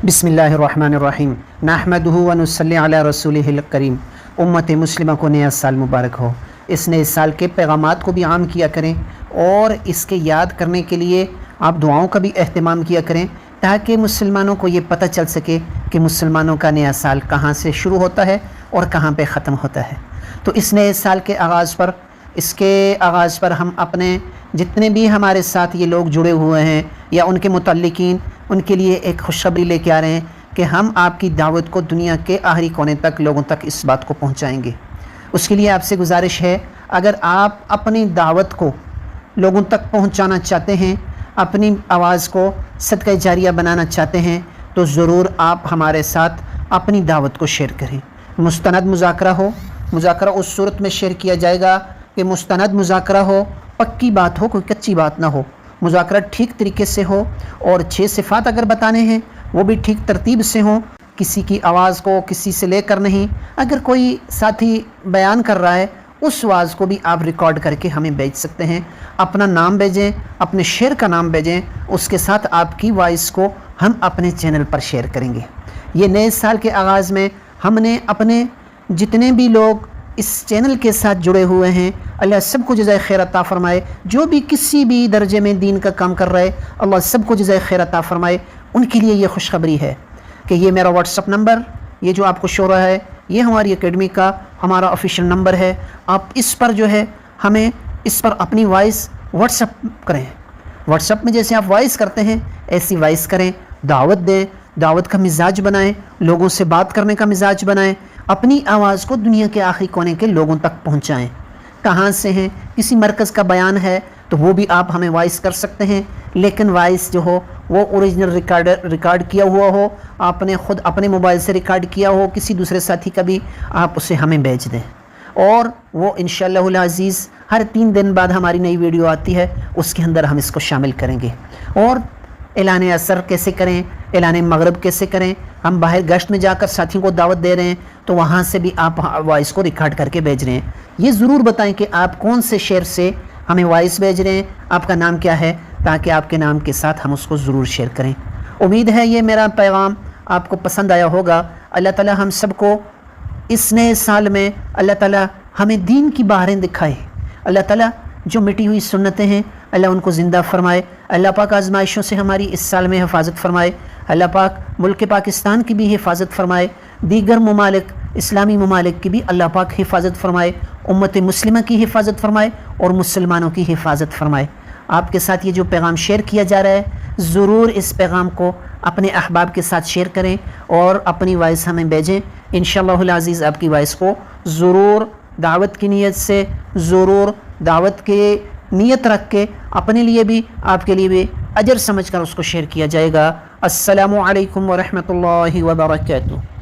بسم اللہ الرحمن الرحیم نحمدہ ونصلی علی رسولہ الکریم۔ امت مسلمہ کو نیا سال مبارک ہو۔ اس نئے سال کے پیغامات کو بھی عام کیا کریں اور اس کے یاد کرنے کے لیے آپ دعاؤں کا بھی اہتمام کیا کریں تاکہ مسلمانوں کو یہ پتہ چل سکے کہ مسلمانوں کا نیا سال کہاں سے شروع ہوتا ہے اور کہاں پہ ختم ہوتا ہے۔ تو اس نئے سال کے آغاز پر ہم اپنے جتنے بھی ہمارے ساتھ یہ لوگ جڑے ہوئے ہیں یا ان کے متعلقین، ان کے لیے ایک خوشخبری لے کے آ رہے ہیں کہ ہم آپ کی دعوت کو دنیا کے آخری کونے تک لوگوں تک اس بات کو پہنچائیں گے۔ اس کے لیے آپ سے گزارش ہے، اگر آپ اپنی دعوت کو لوگوں تک پہنچانا چاہتے ہیں، اپنی آواز کو صدقہ جاریہ بنانا چاہتے ہیں، تو ضرور آپ ہمارے ساتھ اپنی دعوت کو شیئر کریں۔ مستند مذاکرہ ہو، مذاکرہ اس صورت میں شیئر کیا جائے گا کہ مستند مذاکرہ ہو، پکی بات ہو، کوئی کچی بات نہ ہو، مذاکرہ ٹھیک طریقے سے ہو، اور 6 صفات اگر بتانے ہیں وہ بھی ٹھیک ترتیب سے ہوں، کسی کی آواز کو کسی سے لے کر نہیں۔ اگر کوئی ساتھی بیان کر رہا ہے اس آواز کو بھی آپ ریکارڈ کر کے ہمیں بھیج سکتے ہیں۔ اپنا نام بھیجیں، اپنے شعر کا نام بھیجیں، اس کے ساتھ آپ کی وائس کو ہم اپنے چینل پر شیئر کریں گے۔ یہ نئے سال کے آغاز میں ہم نے اپنے جتنے بھی لوگ اس چینل کے ساتھ جڑے ہوئے ہیں، اللہ سب کو جزائے خیر عطا فرمائے۔ جو بھی کسی بھی درجے میں دین کا کام کر رہے، اللہ سب کو جزائے خیر عطا فرمائے۔ ان کے لیے یہ خوشخبری ہے کہ یہ میرا واٹس اپ نمبر، یہ جو آپ کو شو رہا ہے، یہ ہماری اکیڈمی کا ہمارا آفیشیل نمبر ہے۔ آپ اس پر جو ہے ہمیں اس پر اپنی وائس واٹس اپ کریں۔ واٹس اپ میں جیسے آپ وائس کرتے ہیں ایسی وائس کریں، دعوت دیں، دعوت کا مزاج بنائیں، لوگوں سے بات کرنے کا مزاج بنائیں، اپنی آواز کو دنیا کے آخری کونے کے لوگوں تک پہنچائیں۔ کہاں سے ہیں، کسی مرکز کا بیان ہے تو وہ بھی آپ ہمیں وائس کر سکتے ہیں، لیکن وائس جو ہو وہ اوریجنل ریکارڈ کیا ہوا ہو، آپ نے خود اپنے موبائل سے ریکارڈ کیا ہو، کسی دوسرے ساتھی کا بھی آپ اسے ہمیں بھیج دیں، اور وہ انشاءاللہ العزیز ہر 3 دن بعد ہماری نئی ویڈیو آتی ہے، اس کے اندر ہم اس کو شامل کریں گے۔ اور اعلان عصر کیسے کریں، اعلان مغرب کیسے کریں، ہم باہر گشت میں جا کر ساتھیوں کو دعوت دے رہے ہیں تو وہاں سے بھی آپ وائس کو ریکارڈ کر کے بھیج رہے ہیں۔ یہ ضرور بتائیں کہ آپ کون سے شہر سے ہمیں وائس بھیج رہے ہیں، آپ کا نام کیا ہے، تاکہ آپ کے نام کے ساتھ ہم اس کو ضرور شیئر کریں۔ امید ہے یہ میرا پیغام آپ کو پسند آیا ہوگا۔ اللہ تعالی ہم سب کو اس نئے سال میں اللہ تعالی ہمیں دین کی بہاریں دکھائے۔ اللہ تعالی جو مٹی ہوئی سنتیں ہیں اللہ ان کو زندہ فرمائے۔ اللہ پاک آزمائشوں سے ہماری اس سال میں حفاظت فرمائے۔ اللہ پاک ملک پاکستان کی بھی حفاظت فرمائے، دیگر ممالک اسلامی ممالک کی بھی اللہ پاک حفاظت فرمائے، امت مسلمہ کی حفاظت فرمائے اور مسلمانوں کی حفاظت فرمائے۔ آپ کے ساتھ یہ جو پیغام شیئر کیا جا رہا ہے، ضرور اس پیغام کو اپنے احباب کے ساتھ شیئر کریں اور اپنی وائس ہمیں بھیجیں۔ انشاءاللہ العزیز آپ کی وائس کو ضرور دعوت کی نیت سے، ضرور دعوت کے نیت رکھ کے اپنے لیے بھی آپ کے لیے بھی اجر سمجھ کر اس کو شیئر کیا جائے گا۔ السلام علیکم ورحمۃ اللہ وبرکاتہ۔